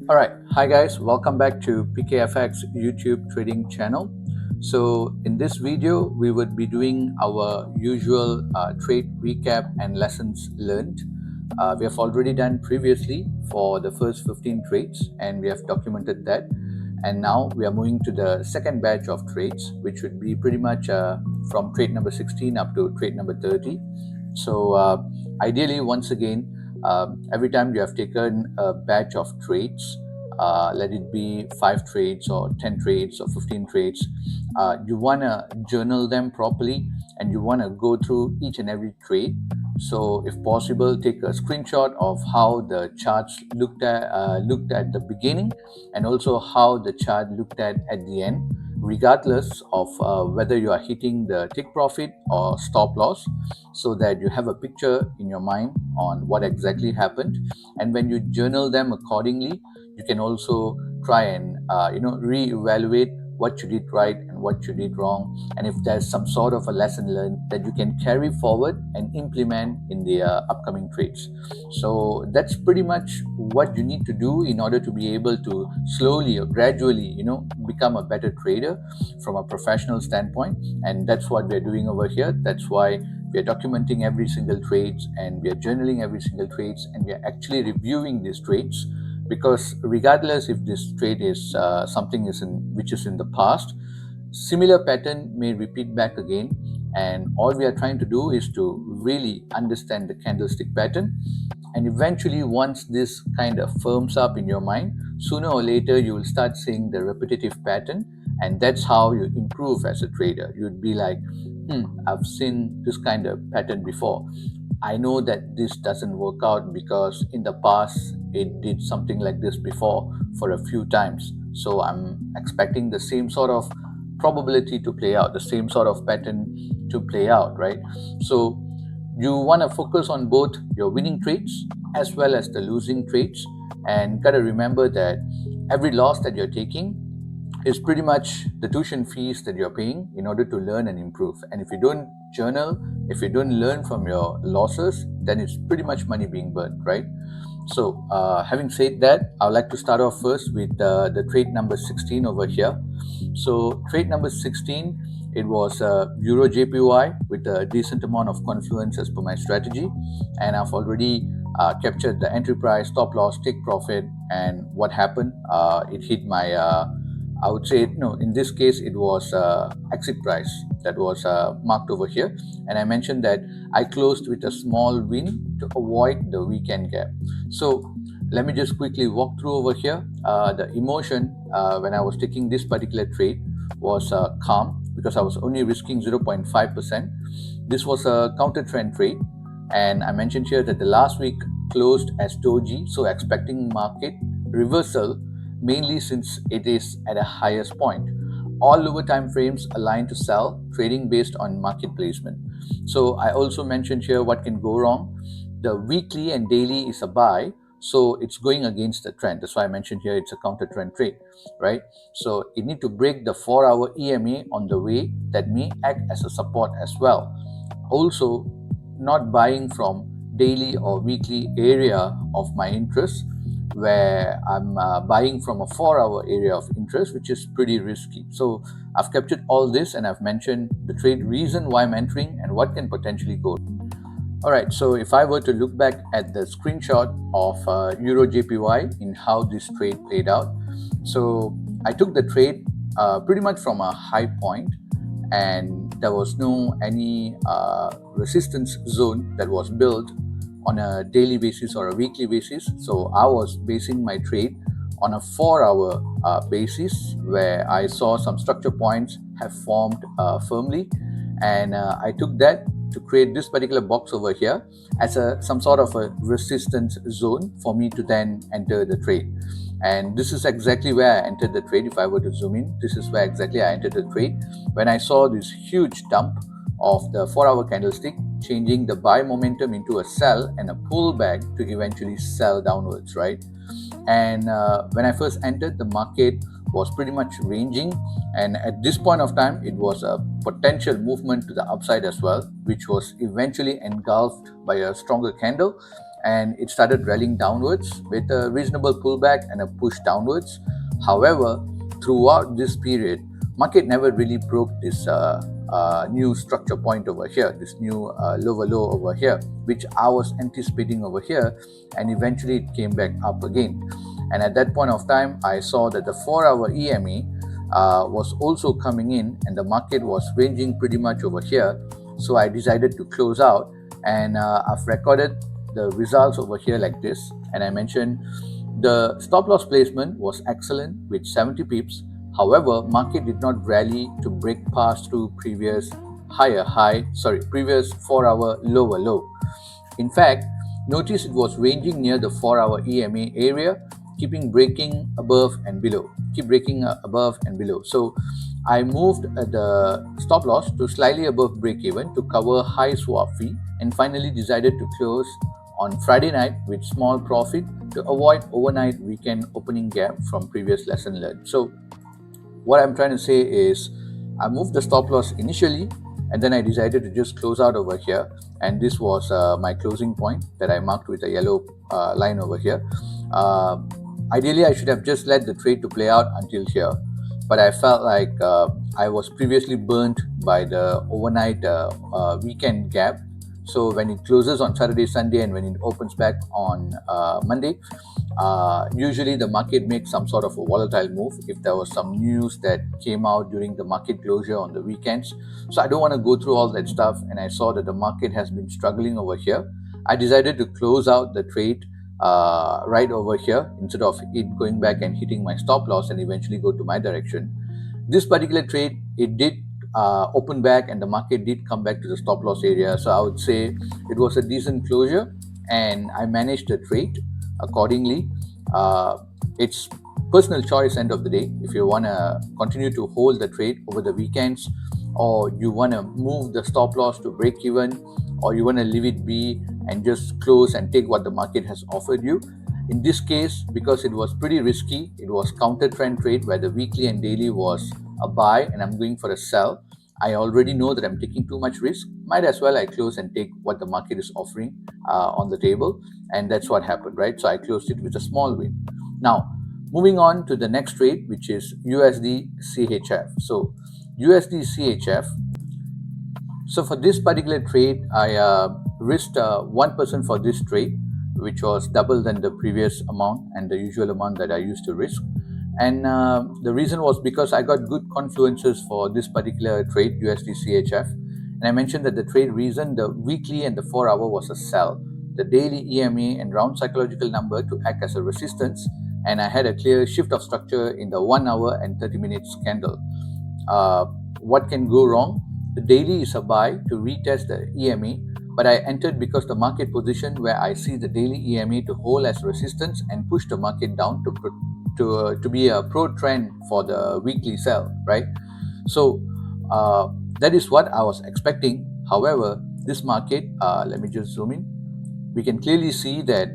Alright, hi guys, welcome back to PKFX YouTube trading channel. So in this video, we would be doing our usual trade recap and lessons learned. We have already done previously for the first 15 trades and we have documented that. And now we are moving to the second batch of trades, which would be pretty much from trade number 16 up to trade number 30. So ideally, once again, every time you have taken a batch of trades, let it be 5 trades or 10 trades or 15 trades, you want to journal them properly and you want to go through each and every trade. So if possible, take a screenshot of how the charts looked at the beginning and also how the chart looked at the end, regardless of whether you are hitting the take profit or stop loss, so that you have a picture in your mind on what exactly happened. And when you journal them accordingly, you can also try and reevaluate what you did right and what you did wrong, and if there's some sort of a lesson learned that you can carry forward and implement in the upcoming trades. So that's pretty much what you need to do in order to be able to slowly or gradually become a better trader from a professional standpoint. And that's what we're doing over here. That's why we are documenting every single trades and we are journaling every single trades and we are actually reviewing these trades, because regardless if this trade is something which is in the past, similar pattern may repeat back again, and all we are trying to do is to really understand the candlestick pattern. And eventually, once this kind of firms up in your mind, sooner or later you will start seeing the repetitive pattern, and that's how you improve as a trader. You'd be like, I've seen this kind of pattern before. I know that this doesn't work out because in the past it did something like this before for a few times. So I'm expecting the same sort of probability to play out, the same sort of pattern to play out, right? So you want to focus on both your winning trades as well as the losing trades, and got to remember that every loss that you're taking is pretty much the tuition fees that you're paying in order to learn and improve. And if you don't journal, if you don't learn from your losses, then it's pretty much money being burnt, right? So having said that, I would like to start off first with the trade number 16 over here. So trade number 16, it was Euro JPY with a decent amount of confluence as per my strategy, and I've already captured the entry price, stop loss, take profit, and what happened? It hit my I would say, no, in this case, it was exit price that was marked over here. And I mentioned that I closed with a small win to avoid the weekend gap. So let me just quickly walk through over here. The emotion when I was taking this particular trade was calm, because I was only risking 0.5%. This was a counter trend trade. And I mentioned here that the last week closed as doji, so expecting market reversal, mainly since it is at a highest point. All lower time frames align to sell, trading based on market placement. So I also mentioned here what can go wrong. The weekly and daily is a buy, so it's going against the trend. That's why I mentioned here it's a counter trend trade, right? So you need to break the 4-hour EMA on the way, that may act as a support as well. Also, not buying from daily or weekly area of my interest, where I'm buying from a 4-hour area of interest, which is pretty risky. So I've captured all this and I've mentioned the trade reason why I'm entering and what can potentially go. All right, so if I were to look back at the screenshot of Euro JPY in how this trade played out, so I took the trade pretty much from a high point, and there was no any resistance zone that was built on a daily basis or a weekly basis. So I was basing my trade on a 4-hour basis, where I saw some structure points have formed firmly, and I took that to create this particular box over here as some sort of a resistance zone for me to then enter the trade. And this is exactly where I entered the trade. If I were to zoom in, this is where exactly I entered the trade, when I saw this huge dump of the 4-hour candlestick, changing the buy momentum into a sell and a pullback to eventually sell downwards, right? And when I first entered, the market was pretty much ranging, and at this point of time it was a potential movement to the upside as well, which was eventually engulfed by a stronger candle, and it started rallying downwards with a reasonable pullback and a push downwards. However, throughout this period, market never really broke this new structure point over here, this new lower low over here, which I was anticipating over here, and eventually it came back up again. And at that point of time, I saw that the 4-hour EMA was also coming in, and the market was ranging pretty much over here. So I decided to close out, and I've recorded the results over here like this. And I mentioned the stop loss placement was excellent with 70 pips. However, market did not rally to break past through previous 4-hour lower low. In fact, notice it was ranging near the 4-hour EMA area, keep breaking above and below. So I moved the stop loss to slightly above break even to cover high swap fee, and finally decided to close on Friday night with small profit to avoid overnight weekend opening gap from previous lesson learned. So what I'm trying to say is, I moved the stop loss initially, and then I decided to just close out over here, and this was my closing point that I marked with a yellow line over here. Ideally, I should have just let the trade to play out until here, but I felt like I was previously burnt by the overnight weekend gap. So when it closes on Saturday, Sunday, and when it opens back on Monday, usually the market makes some sort of a volatile move if there was some news that came out during the market closure on the weekends. So I don't want to go through all that stuff, and I saw that the market has been struggling over here. I decided to close out the trade right over here instead of it going back and hitting my stop loss and eventually go to my direction. This particular trade, it did open back, and the market did come back to the stop loss area. So I would say it was a decent closure, and I managed the trade accordingly. It's personal choice end of the day. If you want to continue to hold the trade over the weekends, or you want to move the stop loss to break even, or you want to leave it be and just close and take what the market has offered you. In this case, because it was pretty risky, it was counter trend trade where the weekly and daily was a buy and I'm going for a sell. I already know that I'm taking too much risk. Might as well I close and take what the market is offering on the table, and that's what happened, right? So I closed it with a small win. Now, moving on to the next trade, which is USD CHF. So USD CHF. So for this particular trade, I risked 1% for this trade, which was double than the previous amount and the usual amount that I used to risk. And the reason was because I got good confluences for this particular trade, USD CHF. And I mentioned that the trade reason, the weekly and the 4-hour was a sell, the daily EMA and round psychological number to act as a resistance. And I had a clear shift of structure in the 1 hour and 30 minutes candle. What can go wrong? The daily is a buy to retest the EMA, but I entered because the market position where I see the daily EMA to hold as resistance and push the market down to be a pro trend for the weekly sell, right? So that is what I was expecting. However, this market, let me just zoom in. We can clearly see that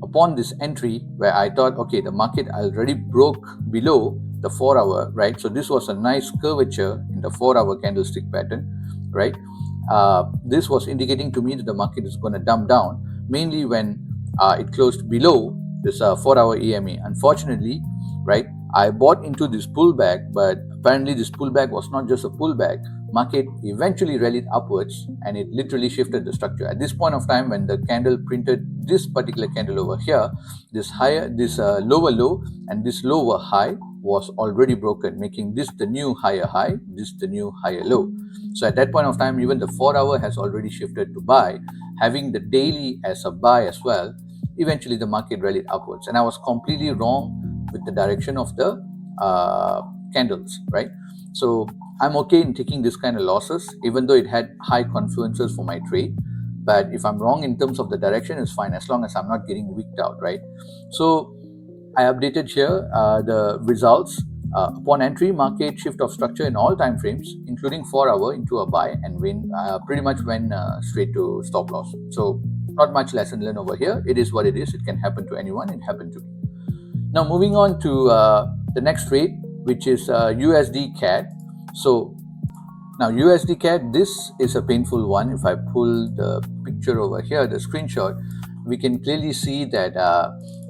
upon this entry where I thought, okay, the market already broke below the 4-hour, right? So this was a nice curvature in the 4-hour candlestick pattern, right? This was indicating to me that the market is going to dump down, mainly when it closed below this 4-hour EMA. Unfortunately, right, I bought into this pullback, but apparently this pullback was not just a pullback. Market eventually rallied upwards, and it literally shifted the structure. At this point of time, when the candle printed this particular candle over here, this lower low and this lower high was already broken, making this the new higher high, this the new higher low. So at that point of time, even the 4-hour has already shifted to buy, having the daily as a buy as well. Eventually the market rallied upwards, and I was completely wrong with the direction of the candles, right? So I'm okay in taking this kind of losses, even though it had high confluences for my trade. But if I'm wrong in terms of the direction, it's fine, as long as I'm not getting wicked out, right? So I updated here the results. Upon entry, market shift of structure in all time frames, including 4-hour, into a buy, and pretty much went straight to stop loss. So not much lesson learned over here. It is what it is. It can happen to anyone. It happened to me. Now moving on to the next trade, which is USD CAD. So now USD CAD, this is a painful one. If I pull the picture over here, the screenshot, we can clearly see that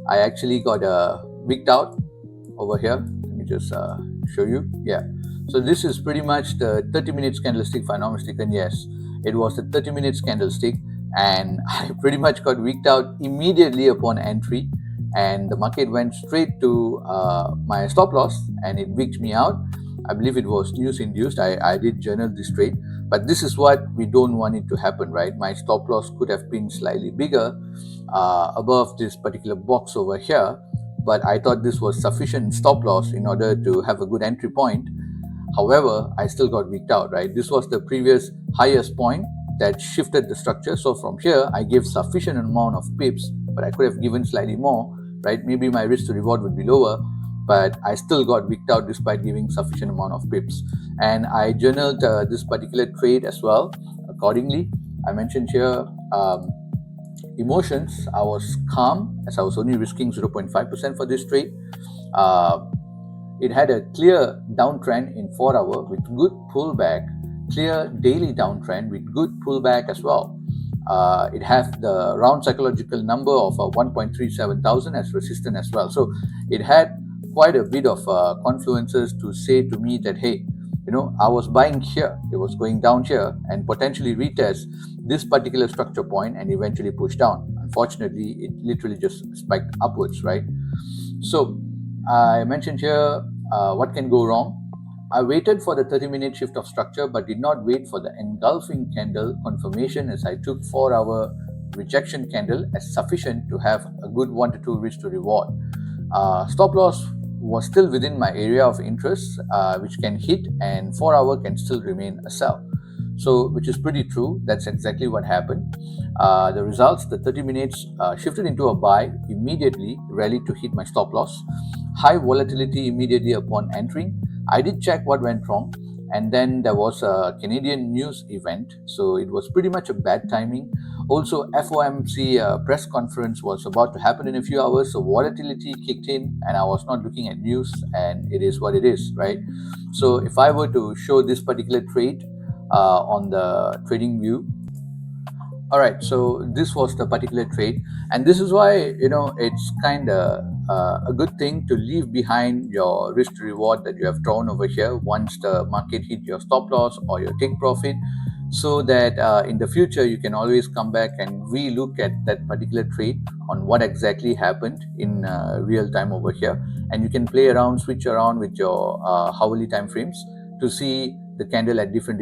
I actually got wicked out over here. Let me just show you. Yeah. So this is pretty much the 30 minutes candlestick, if I'm not mistaken. Yes, it was the 30 minutes candlestick, and I pretty much got wicked out immediately upon entry, and the market went straight to my stop loss, and it wicked me out. I believe it was news induced. I did journal this trade, but this is what we don't want it to happen, right? My stop loss could have been slightly bigger above this particular box over here, but I thought this was sufficient stop loss in order to have a good entry point. However, I still got wicked out, right? This was the previous highest point that shifted the structure. So from here, I gave sufficient amount of pips, but I could have given slightly more, right? Maybe my risk to reward would be lower, but I still got wicked out despite giving sufficient amount of pips. And I journaled this particular trade as well accordingly. I mentioned here emotions. I was calm as I was only risking 0.5% for this trade. It had a clear downtrend in 4 hour with good pullback, clear daily downtrend with good pullback as well. It has the round psychological number of 1.37 thousand as resistance as well. So it had quite a bit of confluences to say to me that, hey, I was buying here, it was going down here and potentially retest this particular structure point and eventually push down. Unfortunately, it literally just spiked upwards, right? So I mentioned here what can go wrong. I waited for the 30-minute shift of structure but did not wait for the engulfing candle confirmation, as I took 4-hour rejection candle as sufficient to have a good 1 to 2 risk to reward. Stop loss was still within my area of interest, which can hit, and 4-hour can still remain a sell. So, which is pretty true. That's exactly what happened. The results, the 30 minutes shifted into a buy immediately, rallied to hit my stop loss. High volatility immediately upon entering. I did check what went wrong, and then there was a Canadian news event, so it was pretty much a bad timing. Also, FOMC press conference was about to happen in a few hours, so volatility kicked in, and I was not looking at news, and it is what it is, right? So if I were to show this particular trade on the trading view, all right, so this was the particular trade, and this is why it's kind of a good thing to leave behind your risk to reward that you have drawn over here once the market hit your stop loss or your take profit, so that in the future you can always come back and re-look at that particular trade on what exactly happened in real time over here, and you can play around, switch around with your hourly time frames to see the candle at different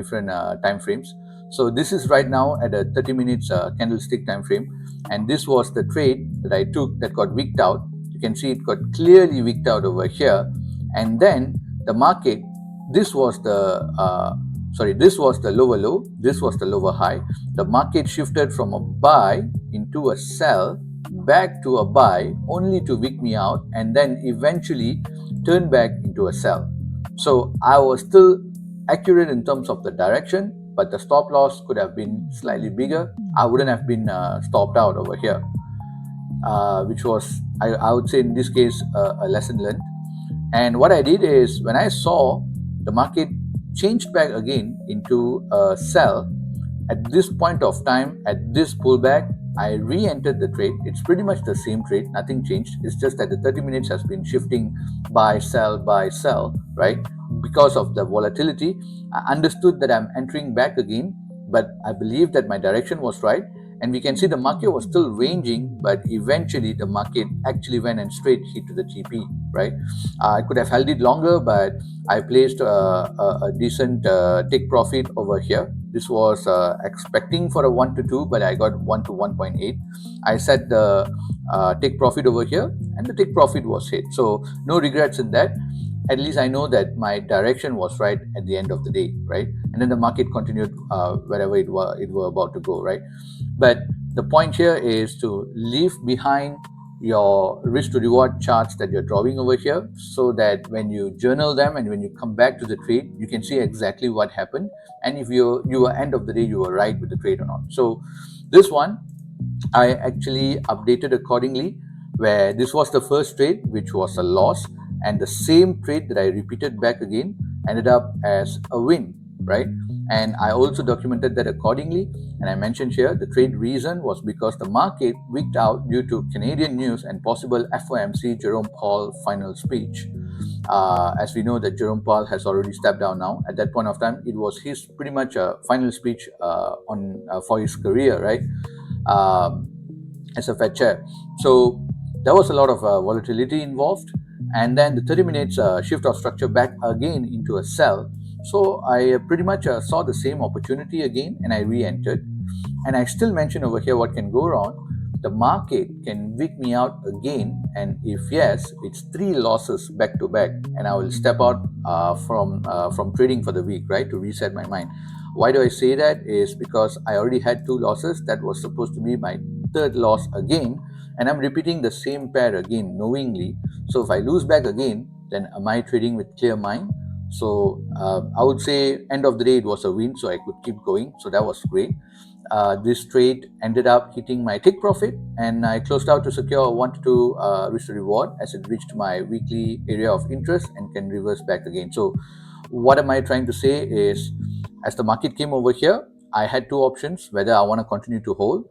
time frames. So this is right now at a 30 minutes candlestick time frame, and this was the trade that I took that got wicked out. You can see it got clearly wicked out over here, and then the market, this was the lower low, this was the lower high. The market shifted from a buy into a sell, back to a buy, only to wick me out, and then eventually turn back into a sell. So I was still accurate in terms of the direction, but the stop loss could have been slightly bigger. I wouldn't have been stopped out over here, which was, I would say in this case, a lesson learned. And what I did is, when I saw the market changed back again into a sell, at this point of time, at this pullback, I re-entered the trade. It's pretty much the same trade, nothing changed. It's just that the 30 minutes has been shifting buy, sell, right? Because of the volatility, I understood that I'm entering back again, but I believe that my direction was right. And we can see the market was still ranging, but eventually the market actually went and straight hit to the GP, right? I could have held it longer, but I placed a decent take profit over here. This was expecting for a 1 to 2, but I got 1 to 1.8. I set the take profit over here, and the take profit was hit. So no regrets in that. At least I know that my direction was right at the end of the day, right? And then the market continued wherever it were about to go, right? But the point here is to leave behind your risk to reward charts that you're drawing over here, so that when you journal them and when you come back to the trade, you can see exactly what happened, and if you were end of the day, you were right with the trade or not. So this one I actually updated accordingly, where this was the first trade which was a loss, and the same trade that I repeated back again ended up as a win, right? And I also documented that accordingly. And I mentioned here the trade reason was because the market wicked out due to Canadian news and possible FOMC Jerome Powell final speech. As we know that Jerome Powell has already stepped down now. At that point of time, it was his pretty much a final speech on for his career, right? Um, as a Fed chair. So there was a lot of volatility involved. And then the 30 minutes shift of structure back again into a sell. So I pretty much saw the same opportunity again and I re-entered. And I still mention over here what can go wrong. The market can wick me out again, and if yes, it's three losses back to back, and I will step out from trading for the week, right, to reset my mind. Why do I say that? Is because I already had two losses. That was supposed to be my third loss again, and I'm repeating the same pair again knowingly. So if I lose back again, then am I trading with clear mind? So I would say end of the day it was a win, so I could keep going. So that was great. This trade ended up hitting my take profit, and I closed out to secure 1 to 2 risk to reward as it reached my weekly area of interest and can reverse back again. So what am I trying to say is, as the market came over here, I had two options whether I want to continue to hold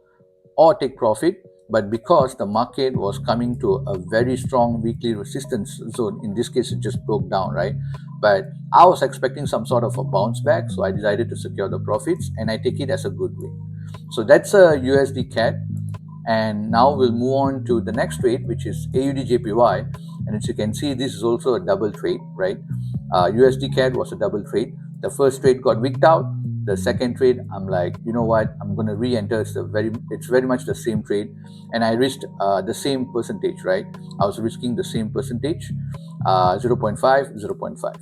or take profit. But because the market was coming to a very strong weekly resistance zone, in this case it just broke down, right? But I was expecting some sort of a bounce back, so I decided to secure the profits and I take it as a good win. So that's a USD CAD. And now we'll move on to the next trade, which is AUD JPY. And as you can see, this is also a double trade, right? USD CAD was a double trade. The first trade got wicked out. The second trade, I'm like, you know what? I'm gonna re-enter. It's very much the same trade, and I risked the same percentage, right? I was risking the same percentage, 0.5, 0.5.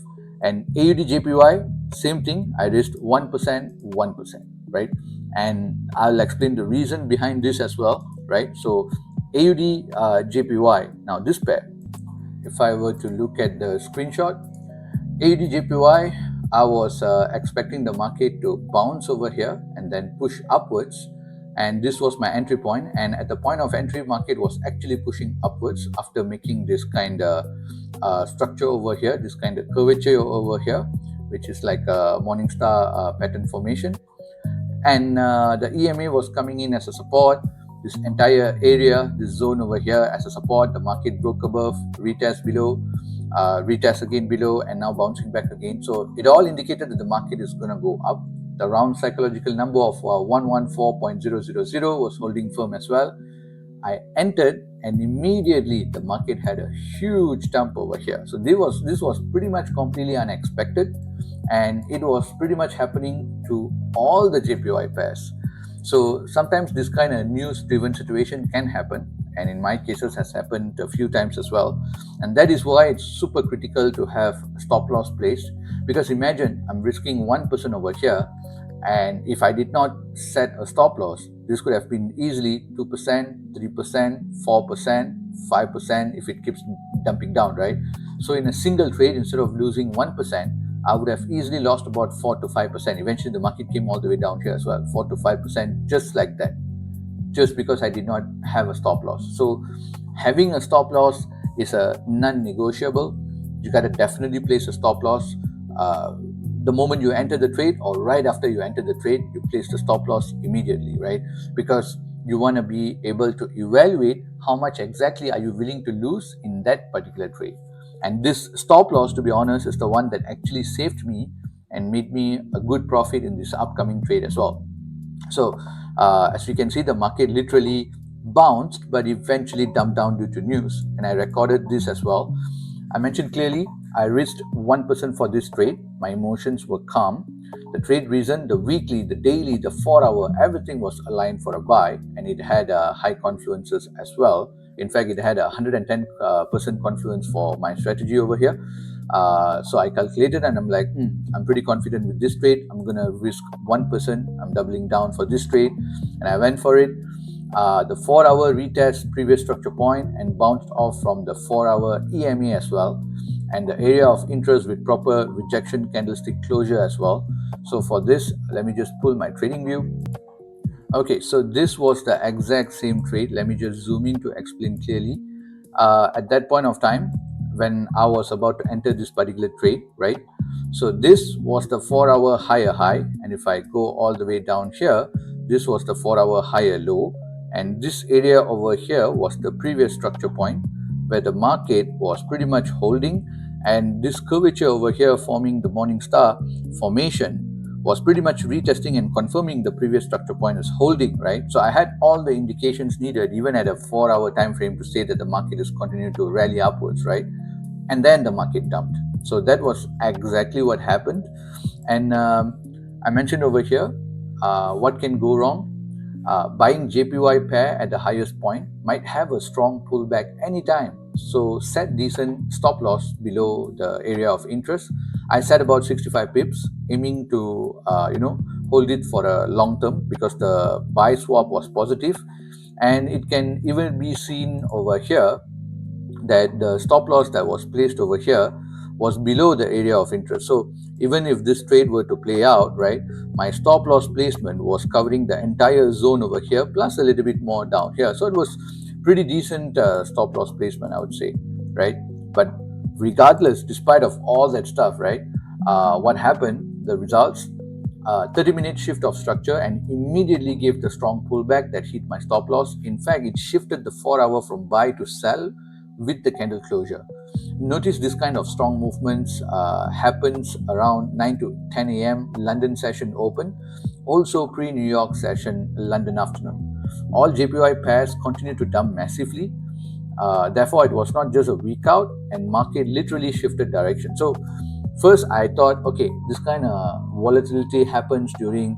And AUD JPY, same thing. I risked 1%, 1%, right? And I'll explain the reason behind this as well, right? So AUD JPY, now this pair, if I were to look at the screenshot, AUD JPY, I was expecting the market to bounce over here and then push upwards, and this was my entry point. And at the point of entry, market was actually pushing upwards after making this kind of structure over here, this kind of curvature over here, which is like a Morningstar pattern formation. And the EMA was coming in as a support. This entire area, this zone over here as a support. The market broke above, retest below, retest again below, and now bouncing back again. So it all indicated that the market is going to go up. The round psychological number of 114.000 was holding firm as well. I entered, and immediately the market had a huge dump over here. So this was pretty much completely unexpected, and it was pretty much happening to all the JPY pairs. So sometimes this kind of news-driven situation can happen, and in my cases has happened a few times as well. And that is why it's super critical to have stop loss placed, because imagine I'm risking 1% over here, and if I did not set a stop loss, this could have been easily 2%, 3%, 4%, 5% if it keeps dumping down, right? So in a single trade, instead of losing 1%, I would have easily lost about 4 to 5%. Eventually, the market came all the way down here as well, 4 to 5%, just like that, just because I did not have a stop loss. So having a stop loss is a non-negotiable. You got to definitely place a stop loss. The moment you enter the trade, or right after you enter the trade, you place the stop loss immediately, right? Because you want to be able to evaluate how much exactly are you willing to lose in that particular trade. And this stop loss, to be honest, is the one that actually saved me and made me a good profit in this upcoming trade as well. So as you can see, the market literally bounced but eventually dumped down due to news, and I recorded this as well. I mentioned clearly I risked 1% for this trade. My emotions were calm. The trade reason, the weekly, the daily, the 4-hour, everything was aligned for a buy, and it had high confluences as well. In fact, it had 110% confluence for my strategy over here. So I calculated, and I'm like, I'm pretty confident with this trade. I'm going to risk 1%. I'm doubling down for this trade, and I went for it. The 4-hour retest previous structure point and bounced off from the 4-hour EMA as well, and the area of interest with proper rejection candlestick closure as well. So for this, let me just pull my trading view. Okay, so this was the exact same trade. Let me just zoom in to explain clearly. At that point of time, when I was about to enter this particular trade, right, So this was the 4-hour higher high, and if I go all the way down here, this was the 4-hour higher low, and this area over here was the previous structure point where the market was pretty much holding, and this curvature over here forming the morning star formation was pretty much retesting and confirming the previous structure point is holding, right? So I had all the indications needed even at a 4-hour time frame to say that the market is continuing to rally upwards, right? And then the market dumped. So that was exactly what happened. And I mentioned over here, what can go wrong? Buying JPY pair at the highest point might have a strong pullback anytime. So set decent stop loss below the area of interest. I set about 65 pips, aiming to hold it for a long term because the buy swap was positive, and it can even be seen over here that the stop loss that was placed over here was below the area of interest. So even if this trade were to play out, right, my stop loss placement was covering the entire zone over here plus a little bit more down here. So it was pretty decent stop loss placement, I would say, right? But regardless, despite of all that stuff, right, what happened, the results, 30-minute shift of structure and immediately gave the strong pullback that hit my stop loss. In fact, it shifted the 4-hour from buy to sell with the candle closure. Notice this kind of strong movements happens around 9 to 10 a.m. London session open, also pre-New York session London afternoon. All JPY pairs continue to dump massively. Therefore, it was not just a week out, and market literally shifted direction. So first I thought, okay, this kind of volatility happens during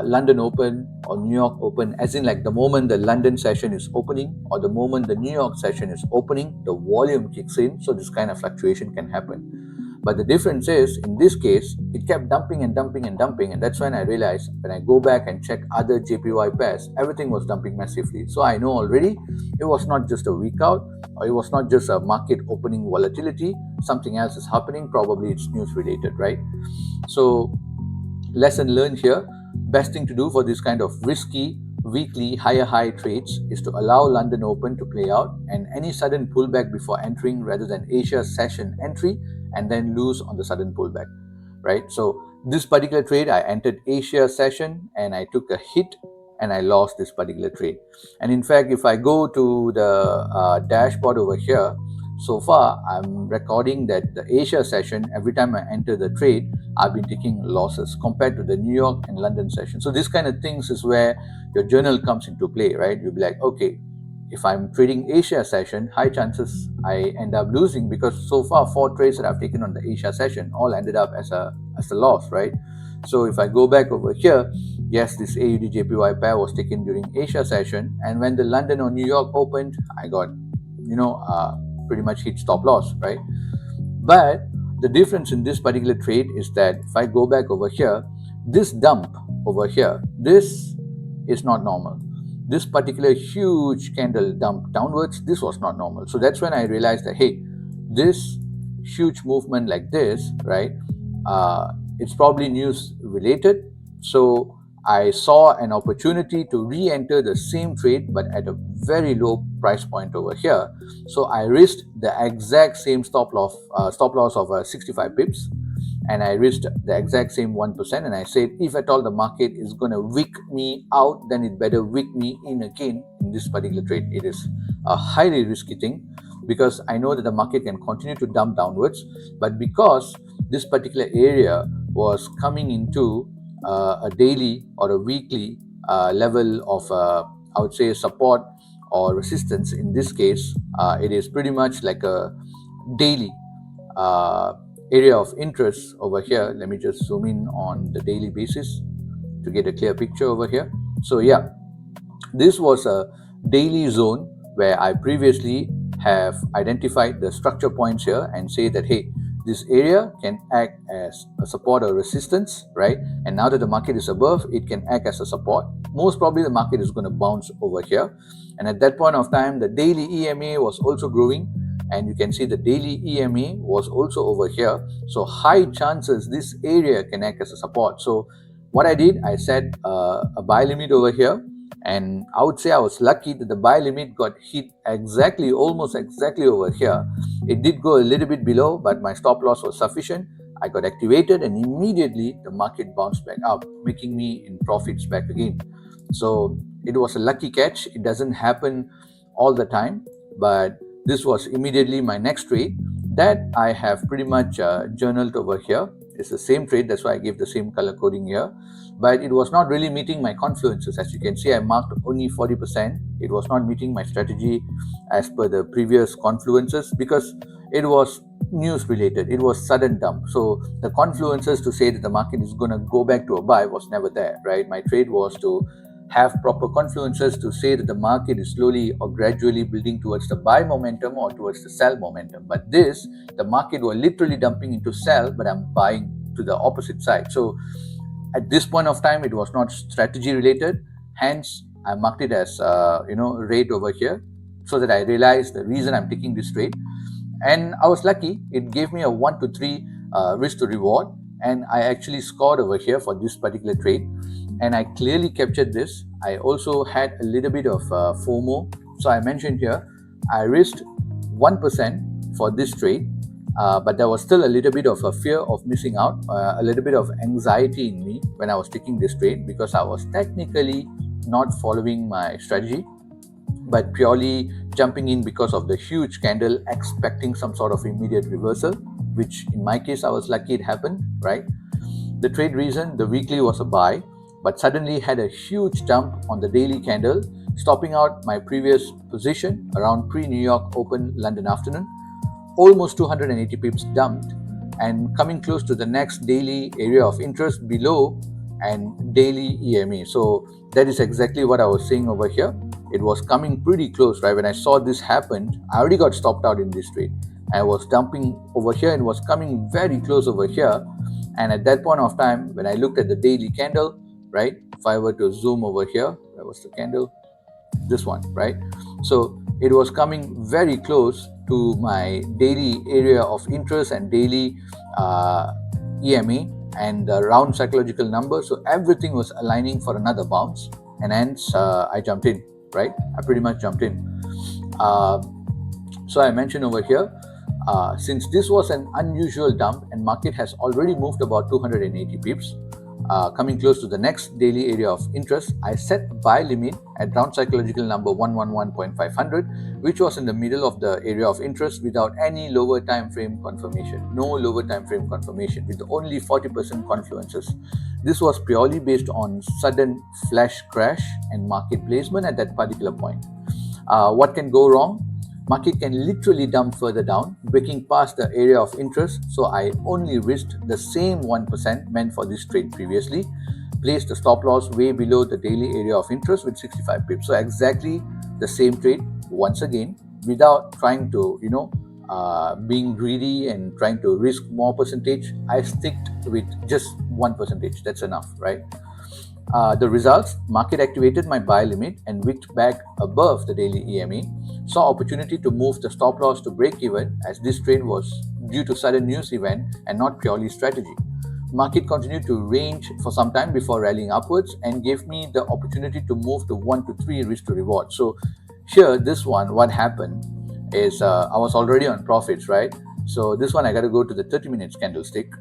London Open or New York Open, as in like the moment the London session is opening or the moment the New York session is opening, the volume kicks in, so this kind of fluctuation can happen. But the difference is, in this case, it kept dumping and dumping and dumping, and that's when I realized, when I go back and check other JPY pairs, everything was dumping massively. So I know already it was not just a week out, or it was not just a market opening volatility, something else is happening, probably it's news related, right? So lesson learned here, best thing to do for this kind of risky weekly higher high trades is to allow London Open to play out and any sudden pullback before entering, rather than Asia session entry and then lose on the sudden pullback, right? So this particular trade, I entered Asia session and I took a hit and I lost this particular trade. And in fact, if I go to the dashboard over here, so far I'm recording that the Asia session, every time I enter the trade, I've been taking losses compared to the New York and London session. So this kind of things is where your journal comes into play, right? You'll be like, okay, if I'm trading Asia session, high chances I end up losing, because so far 4 trades that I've taken on the Asia session all ended up as a loss, right? So if I go back over here, yes, this AUD JPY pair was taken during Asia session, and when the London or New York opened, I got pretty much hit stop loss, right? But the difference in this particular trade is that if I go back over here, this dump over here, this is not normal. This particular huge candle dump downwards, this was not normal. So that's when I realized that, hey, this huge movement like this, right, it's probably news related. So I saw an opportunity to re-enter the same trade but at a very low price point over here. So I risked the exact same stop loss of 65 pips, and I risked the exact same 1%, and I said, if at all the market is going to wick me out, then it better wick me in again in this particular trade. It is a highly risky thing because I know that the market can continue to dump downwards, but because this particular area was coming into a daily or a weekly level of I would say support or resistance. In this case, it is pretty much like a daily area of interest over here. Let me just zoom in on the daily basis to get a clear picture over here. So yeah, this was a daily zone where I previously have identified the structure points here and say that, hey, this area can act as a support or resistance, right? And now that the market is above, it can act as a support. Most probably the market is going to bounce over here. And at that point of time, the daily EMA was also growing, and you can see the daily EMA was also over here. So high chances this area can act as a support. So what I did, I set a buy limit over here, and I would say I was lucky that the buy limit got hit almost exactly over here. It did go a little bit below, but my stop loss was sufficient. I got activated, and immediately the market bounced back up, making me in profits back again. So it was a lucky catch. It doesn't happen all the time, but this was immediately my next trade that I have pretty much journaled over here. It's the same trade, that's why I gave the same color coding here. But it was not really meeting my confluences. As you can see, I marked only 40%. It was not meeting my strategy as per the previous confluences because it was news related. It was sudden dump. So the confluences to say that the market is going to go back to a buy was never there, right? My trade was to have proper confluences to say that the market is slowly or gradually building towards the buy momentum or towards the sell momentum. But this, the market were literally dumping into sell, but I'm buying to the opposite side. So at this point of time, it was not strategy related. Hence, I marked it as rate over here, so that I realized the reason I'm taking this trade. And I was lucky; it gave me a 1 to 3 risk to reward, and I actually scored over here for this particular trade. And I clearly captured this. I also had a little bit of FOMO, so I mentioned here I risked 1% for this trade, but there was still a little bit of a fear of missing out, a little bit of anxiety in me when I was taking this trade because I was technically not following my strategy, but purely jumping in because of the huge candle, expecting some sort of immediate reversal, which in my case, I was lucky it happened, right? The trade reason, the weekly was a buy, but suddenly had a huge jump on the daily candle, stopping out my previous position around pre-New York Open London afternoon. Almost 280 pips dumped and coming close to the next daily area of interest below and daily EMA. So that is exactly what I was saying over here. It was coming pretty close, right? When I saw this happen, I already got stopped out in this trade. I was dumping over here and was coming very close over here. And at that point of time, when I looked at the daily candle, right? If I were to zoom over here, where was the candle? This one, right? So it was coming very close to my daily area of interest and daily EMA and the round psychological number. So everything was aligning for another bounce, and hence I jumped in, right? I pretty much jumped in. So I mentioned over here, since this was an unusual dump and market has already moved about 280 pips, coming close to the next daily area of interest, I set buy limit at round psychological number 111.500, which was in the middle of the area of interest without any lower time frame confirmation. No lower time frame confirmation with only 40% confluences. This was purely based on sudden flash crash and market placement at that particular point. What can go wrong? Market can literally dump further down, breaking past the area of interest. So I only risked the same 1% meant for this trade previously, placed the stop loss way below the daily area of interest with 65 pips. So exactly the same trade once again, without trying to being greedy and trying to risk more percentage. I sticked with just 1%. That's enough, right? The results, market activated my buy limit and wicked back above the daily EMA. Saw opportunity to move the stop loss to break even as this trade was due to sudden news event and not purely strategy. Market continued to range for some time before rallying upwards and gave me the opportunity to move to 1 to 3 risk to reward. So here, this one, what happened is I was already on profits, right? So this one, I got to go to the 30 minutes candlestick.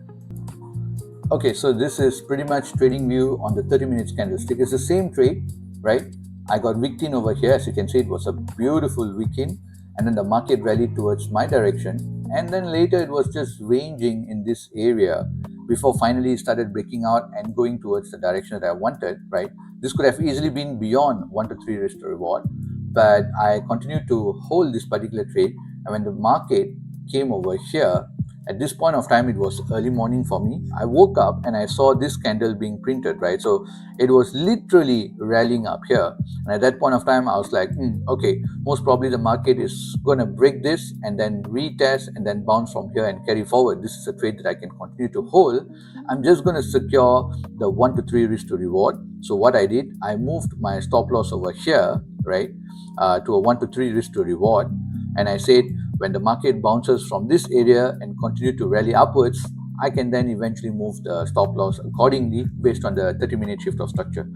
Okay, so this is pretty much trading view on the 30 minutes candlestick. It's the same trade, right? I got wicked in over here. As you can see, it was a beautiful wicked, and then the market rallied towards my direction, and then later it was just ranging in this area before finally started breaking out and going towards the direction that I wanted, right? This could have easily been beyond 1 to 3 risk to reward, but I continued to hold this particular trade, and when the market came over here, at this point of time, it was early morning for me. I woke up and I saw this candle being printed, right? So it was literally rallying up here. And at that point of time, I was like, okay, most probably the market is going to break this and then retest and then bounce from here and carry forward. This is a trade that I can continue to hold. I'm just going to secure the 1 to 3 risk to reward. So what I did, I moved my stop loss over here, right, to a 1 to 3 risk to reward. And I said, when the market bounces from this area and continue to rally upwards, I can then eventually move the stop loss accordingly based on the 30-minute shift of structure.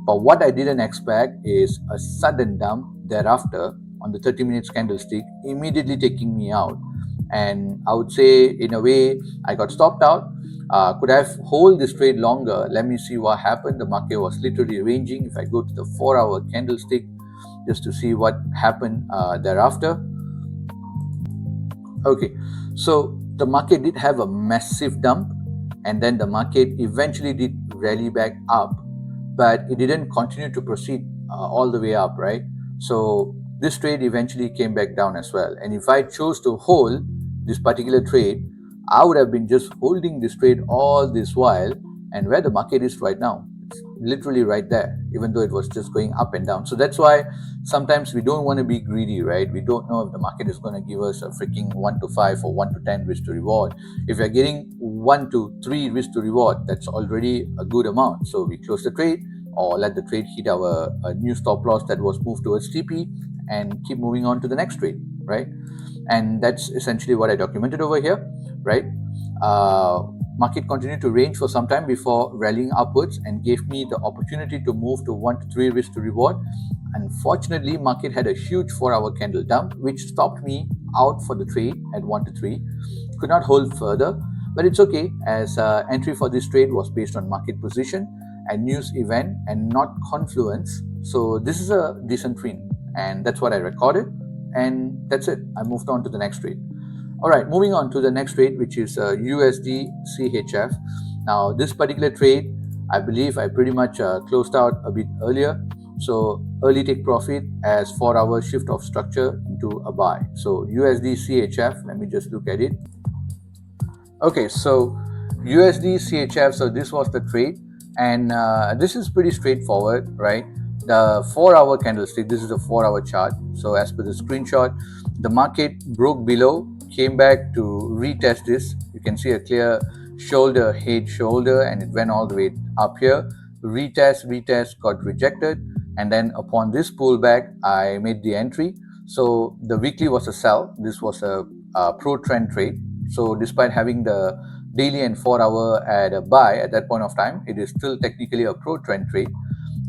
But what I didn't expect is a sudden dump thereafter on the 30 minutes candlestick, immediately taking me out. and I would say in a way I got stopped out. Could I have hold this trade longer? Let me see what happened. The market was literally ranging. If I go to the 4-hour candlestick just to see what happened thereafter. Okay, so the market did have a massive dump, and then the market eventually did rally back up, but it didn't continue to proceed all the way up, right? So this trade eventually came back down as well. And if I chose to hold this particular trade, I would have been just holding this trade all this while, and where the market is right now, it's literally right there, even though it was just going up and down. So that's why sometimes we don't want to be greedy, right? We don't know if the market is going to give us a freaking 1 to 5 or 1 to 10 risk to reward. If you're getting 1 to 3 risk to reward, that's already a good amount. So we close the trade or let the trade hit our new stop loss that was moved towards TP and keep moving on to the next trade, right? And that's essentially what I documented over here, right? Market continued to range for some time before rallying upwards and gave me the opportunity to move to 1 to 3 risk to reward. Unfortunately, market had a huge 4-hour candle dump, which stopped me out for the trade at 1 to 3. Could not hold further, but it's okay, as entry for this trade was based on market position and news event and not confluence. So this is a decent win, and that's what I recorded, and that's it. I moved on to the next trade. All right, moving on to the next trade, which is USD CHF. Now, this particular trade, I believe I pretty much closed out a bit earlier. So early take profit as 4-hour shift of structure into a buy. So USD CHF, let me just look at it. Okay, so USD CHF, so this was the trade, and this is pretty straightforward, right? The 4-hour candlestick, this is a 4-hour chart. So as per the screenshot, the market broke below, came back to retest this. You can see a clear shoulder, head, shoulder, and it went all the way up here. Retest, got rejected, and then upon this pullback, I made the entry. So the weekly was a sell. This was a pro trend trade. So despite having the daily and 4-hour at a buy at that point of time, it is still technically a pro trend trade.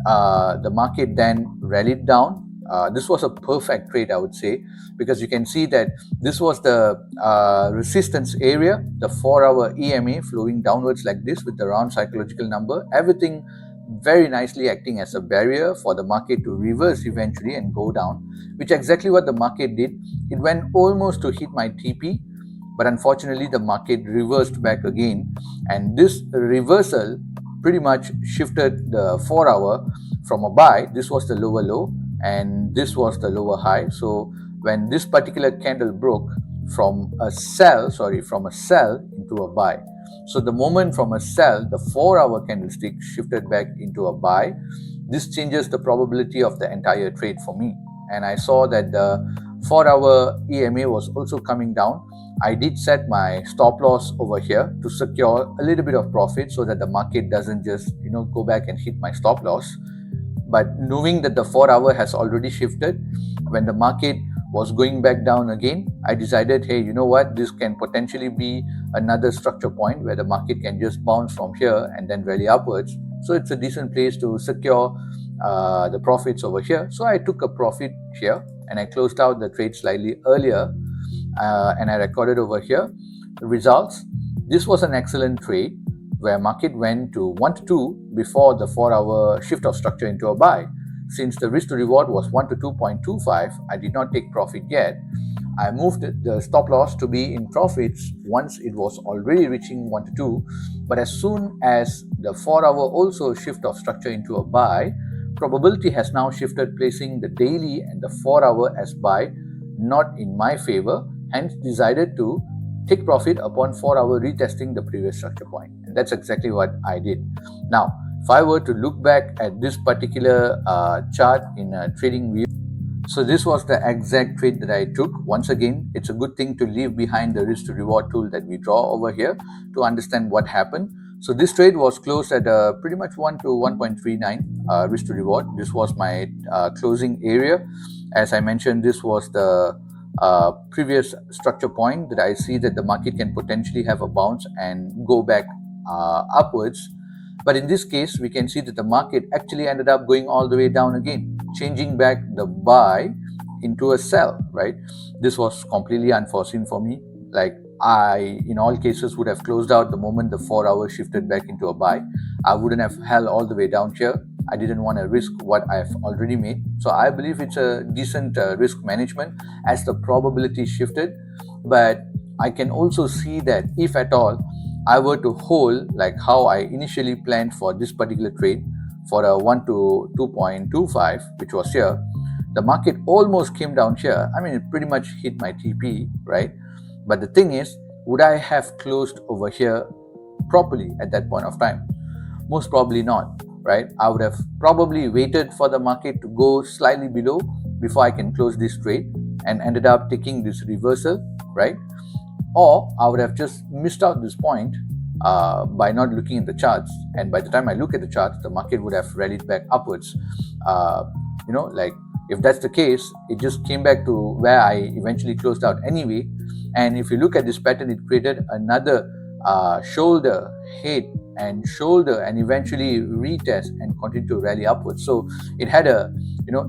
The market then rallied down. This was a perfect trade, I would say, because you can see that this was the resistance area, the 4-hour EMA flowing downwards like this with the round psychological number, everything very nicely acting as a barrier for the market to reverse eventually and go down, which exactly what the market did. It went almost to hit my TP, but unfortunately the market reversed back again, and this reversal pretty much shifted the 4-hour from a buy. This was the lower low and this was the lower high. So when this particular candle broke from a sell into a buy, so the moment from a sell, the 4-hour candlestick shifted back into a buy. This changes the probability of the entire trade for me, and I saw that the 4-hour EMA was also coming down. I did set my stop loss over here to secure a little bit of profit so that the market doesn't just go back and hit my stop loss. But knowing that the 4-hour has already shifted, when the market was going back down again, I decided, hey, you know what, this can potentially be another structure point where the market can just bounce from here and then rally upwards. So it's a decent place to secure the profits over here. So I took a profit here and I closed out the trade slightly earlier, and I recorded over here the results. This was an excellent trade where market went to 1 to 2 before the 4-hour shift of structure into a buy. Since the risk to reward was 1 to 2.25, I did not take profit yet. I moved the stop loss to be in profits once it was already reaching 1 to 2, but as soon as the 4-hour also shift of structure into a buy, probability has now shifted, placing the daily and the 4-hour as buy, not in my favor, hence decided to take profit upon 4-hour retesting the previous structure point. And that's exactly what I did. Now, if I were to look back at this particular chart in a trading view, so this was the exact trade that I took. Once again, it's a good thing to leave behind the risk to reward tool that we draw over here to understand what happened. So this trade was closed at pretty much 1 to 1.39 risk to reward. This was my closing area. As I mentioned, this was the previous structure point that I see that the market can potentially have a bounce and go back upwards. But in this case, we can see that the market actually ended up going all the way down again, changing back the buy into a sell, right? This was completely unforeseen for me. Like, I, in all cases, would have closed out the moment the 4 hours shifted back into a buy. I wouldn't have held all the way down here. I didn't want to risk what I've already made. So I believe it's a decent risk management as the probability shifted. But I can also see that if at all I were to hold like how I initially planned for this particular trade for a 1 to 2.25, which was here, the market almost came down here. I mean, it pretty much hit my TP, right? But the thing is, would I have closed over here properly at that point of time? Most probably not, right? I would have probably waited for the market to go slightly below before I can close this trade and ended up taking this reversal, right? Or I would have just missed out this point by not looking at the charts. And by the time I look at the charts, the market would have rallied back upwards. Like, if that's the case, it just came back to where I eventually closed out anyway. And if you look at this pattern, it created another shoulder, head, and shoulder, and eventually retest and continue to rally upwards. So it had a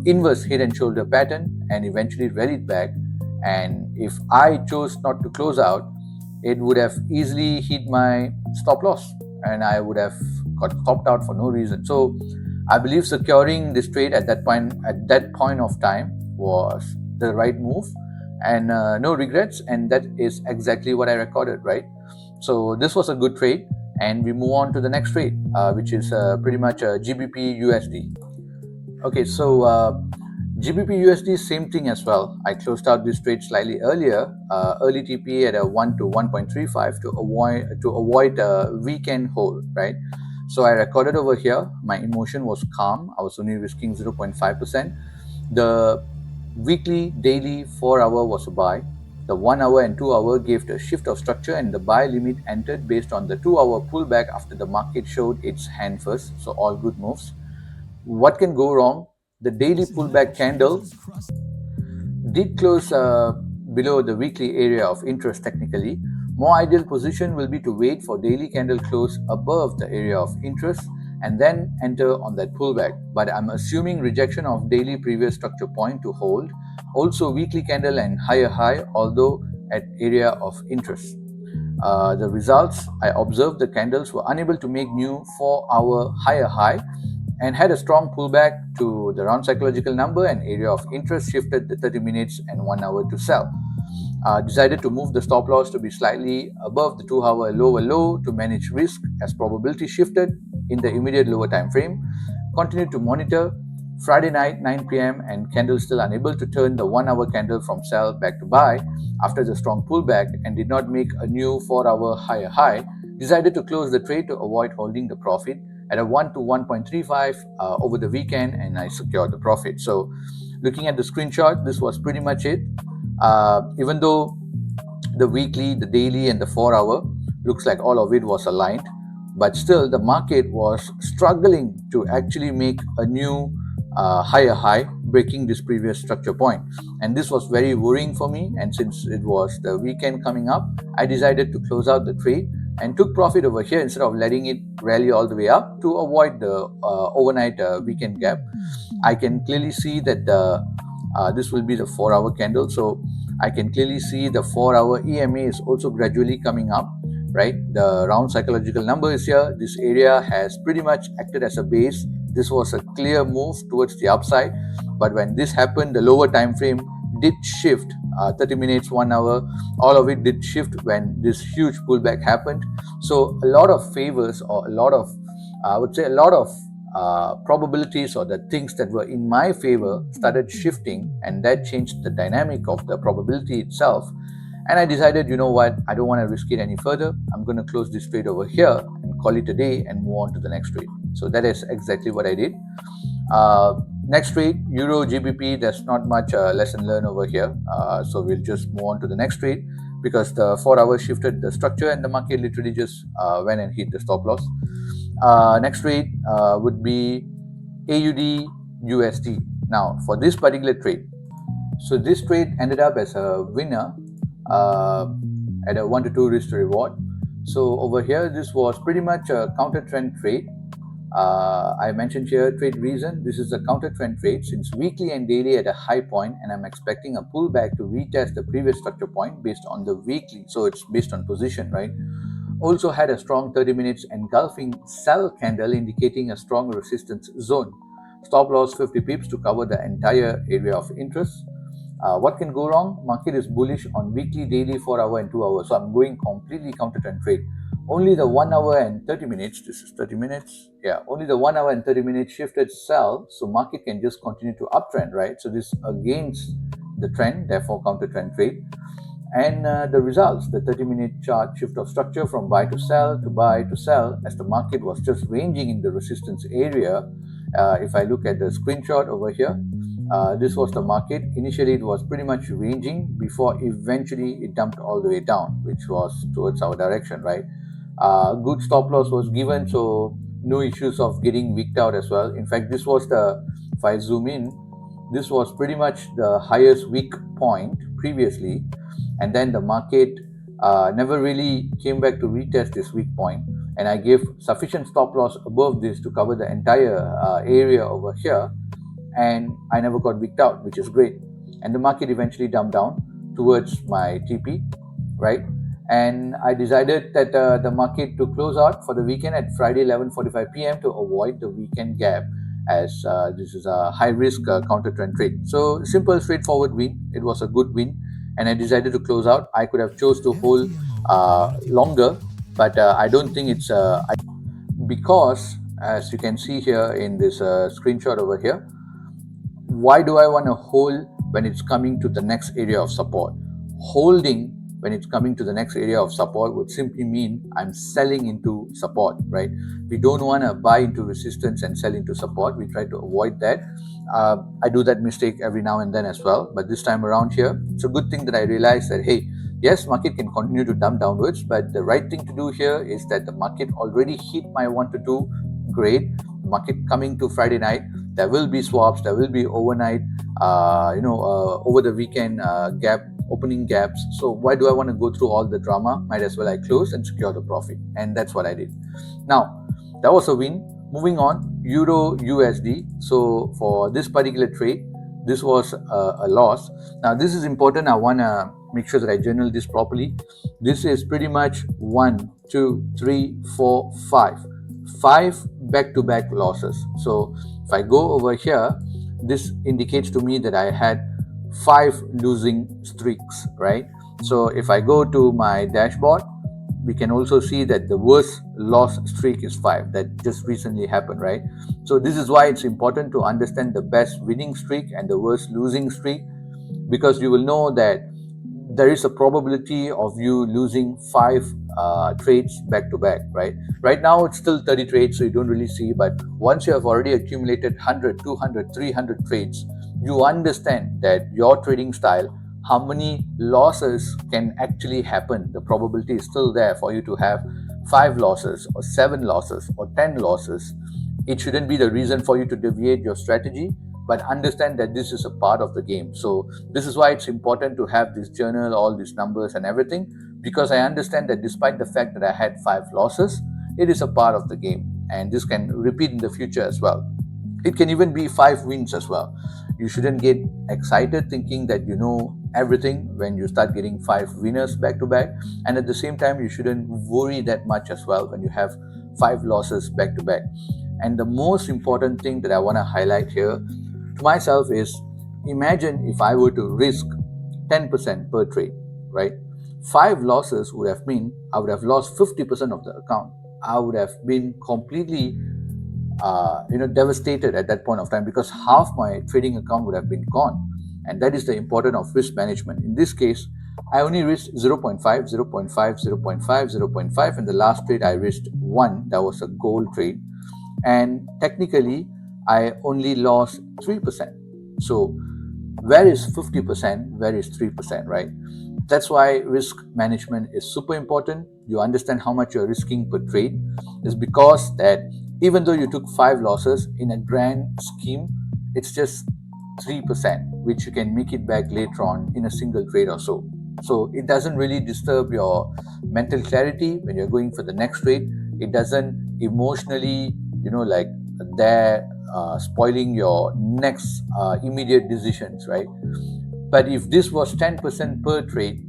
inverse head and shoulder pattern and eventually rallied back. And if I chose not to close out, it would have easily hit my stop loss and I would have got stopped out for no reason. So I believe securing this trade at that point of time was the right move, and no regrets. And that is exactly what I recorded, right? So this was a good trade, and we move on to the next trade, which is pretty much GBP USD. Okay, so GBP USD, same thing as well. I closed out this trade slightly earlier, early TP at a 1 to 1.35 to avoid a weekend hold, right? So I recorded over here. My emotion was calm. I was only risking 0.5%. The weekly, daily, 4-hour was a buy. The 1 hour and 2 hour gave the shift of structure, and the buy limit entered based on the 2-hour pullback after the market showed its hand first. So all good moves. What can go wrong? The daily pullback candle did close below the weekly area of interest technically. More ideal position will be to wait for daily candle close above the area of interest and then enter on that pullback. But I'm assuming rejection of daily previous structure point to hold. Also weekly candle and higher high, although at area of interest. The results, I observed the candles were unable to make new 4-hour higher high and had a strong pullback to the round psychological number, and area of interest shifted the 30 minutes and 1 hour to sell. Decided to move the stop loss to be slightly above the 2-hour lower low to manage risk as probability shifted in the immediate lower time frame. Continued to monitor. Friday night 9 p.m. and candle still unable to turn the 1-hour candle from sell back to buy after the strong pullback and did not make a new 4-hour higher high. Decided to close the trade to avoid holding the profit at a 1 to 1.35 over the weekend, and I secured the profit. So looking at the screenshot, this was pretty much it. Even though the weekly, the daily, and the 4-hour looks like all of it was aligned, but still the market was struggling to actually make a new higher high, breaking this previous structure point. And this was very worrying for me, and since it was the weekend coming up, I decided to close out the trade and took profit over here instead of letting it rally all the way up to avoid the overnight weekend gap. I can clearly see that this will be the 4-hour candle, so I can clearly see the 4-hour EMA is also gradually coming up, right? The round psychological number is here. This area has pretty much acted as a base. This was a clear move towards the upside, but when this happened, the lower time frame did shift. 30 minutes, 1 hour, all of it did shift when this huge pullback happened. So a lot of favors, or a lot of, I would say a lot of probabilities, or the things that were in my favor started shifting, and that changed the dynamic of the probability itself. And I decided, you know what, I don't want to risk it any further. I'm going to close this trade over here and call it a day and move on to the next trade. So that is exactly what I did. Next trade, Euro GBP, there's not much lesson learned over here. So we'll just move on to the next trade because the 4 hours shifted the structure and the market literally just went and hit the stop loss. Next trade would be AUD USD. Now for this particular trade, so this trade ended up as a winner at a 1 to 2 risk to reward. So over here, this was pretty much a counter trend trade. I mentioned here trade reason. This is a counter trend trade since weekly and daily at a high point, and I'm expecting a pullback to retest the previous structure point based on the weekly. So it's based on position, right? Also had a strong 30 minutes engulfing sell candle indicating a strong resistance zone. Stop loss 50 pips to cover the entire area of interest. What can go wrong? Market is bullish on weekly, daily, 4 hour and 2 hours. So I'm going completely counter trend trade. Only the 1 hour and 30 minutes, this is 30 minutes. Yeah, only the 1 hour and 30 minutes shifted sell. So market can just continue to uptrend, right? So this against the trend, therefore counter trend trade. And the results, the 30-minute chart shift of structure from buy to sell as the market was just ranging in the resistance area. If I look at the screenshot over here, this was the market. Initially, it was pretty much ranging before eventually it dumped all the way down, which was towards our direction, right? Good stop loss was given, so no issues of getting wicked out as well. In fact, this was if I zoom in, this was pretty much the highest weak point previously, and then the market never really came back to retest this weak point, and I gave sufficient stop loss above this to cover the entire area over here, and I never got wicked out, which is great. And the market eventually dumped down towards my TP, right? And I decided that the market to close out for the weekend at Friday 11:45 p.m. to avoid the weekend gap, as this is a high risk counter trend trade. So simple, straightforward win. It was a good win, and I decided to close out. I could have chose to hold longer, but I don't think it's because, as you can see here in this screenshot over here, why do I want to hold when it's coming to the next area of support? Holding when it's coming to the next area of support would simply mean I'm selling into support, right? We don't want to buy into resistance and sell into support. We try to avoid that. I do that mistake every now and then as well, but this time around here, it's a good thing that I realized that, hey, yes, market can continue to dump downwards, but the right thing to do here is that the market already hit my 1 to 2 grade. Market coming to Friday night, there will be swaps, there will be overnight, over the weekend opening gaps. So why do I want to go through all the drama? Might as well I close and secure the profit. And that's what I did. Now, that was a win. Moving on, Euro USD. So for this particular trade, this was a loss. Now, this is important. I want to make sure that I journal this properly. This is pretty much 1, 2, 3, 4, 5. 5 back-to-back losses. So if I go over here, this indicates to me that I had 5 losing streaks, right? So if I go to my dashboard, we can also see that the worst loss streak is 5. That just recently happened, right? So this is why it's important to understand the best winning streak and the worst losing streak, because you will know that there is a probability of you losing 5 trades back to back, right? Right now it's still 30 trades, so you don't really see, but once you have already accumulated 100, 200, 300 trades, you understand that your trading style, how many losses can actually happen. The probability is still there for you to have 5 losses or 7 losses or 10 losses. It shouldn't be the reason for you to deviate your strategy, but understand that this is a part of the game. So this is why it's important to have this journal, all these numbers and everything, because I understand that despite the fact that I had 5 losses, it is a part of the game, and this can repeat in the future as well. It can even be 5 wins as well. You shouldn't get excited thinking that you know everything when you start getting 5 winners back to back, and at the same time you shouldn't worry that much as well when you have 5 losses back to back. And the most important thing that I want to highlight here to myself is, imagine if I were to risk 10% per trade, right? 5 losses would have meant I would have lost 50% of the account. I would have been completely devastated at that point of time, because half my trading account would have been gone. And that is the importance of risk management. In this case, I only risked 0.5, 0.5, 0.5, 0.5, and the last trade I risked 1. That was a gold trade. And technically, I only lost 3%. So where is 50%? Where is 3%, right? That's why risk management is super important. You understand how much you're risking per trade. It's because that even though you took 5 losses, in a grand scheme, it's just 3%, which you can make it back later on in a single trade or so. So it doesn't really disturb your mental clarity when you're going for the next trade. It doesn't emotionally like they're spoiling your next immediate decisions, right? But if this was 10% per trade,